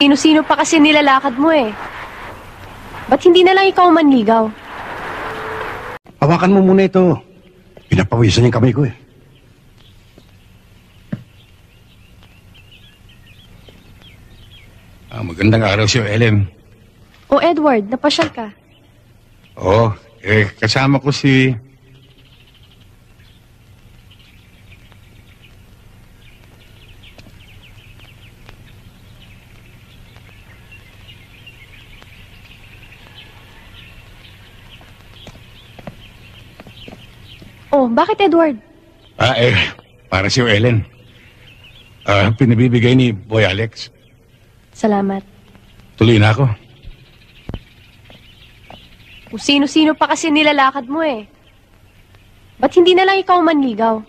Sino-sino pa kasi nilalakad mo eh. Ba't hindi na lang ikaw manligaw? Hawakan mo muna ito. Pinapawisan yung kamay ko eh. Magandang araw sa'yo, Ellen. O Edward, napasyal ka. Oo, kasama ko si... Oh, bakit Edward? Para sa'yo, Ellen. Pinabibigay ni Boy Alex. Salamat. Tuloy na ako. Kung sino-sino pa kasi nilalakad mo eh. Ba't hindi na lang ikaw manligaw?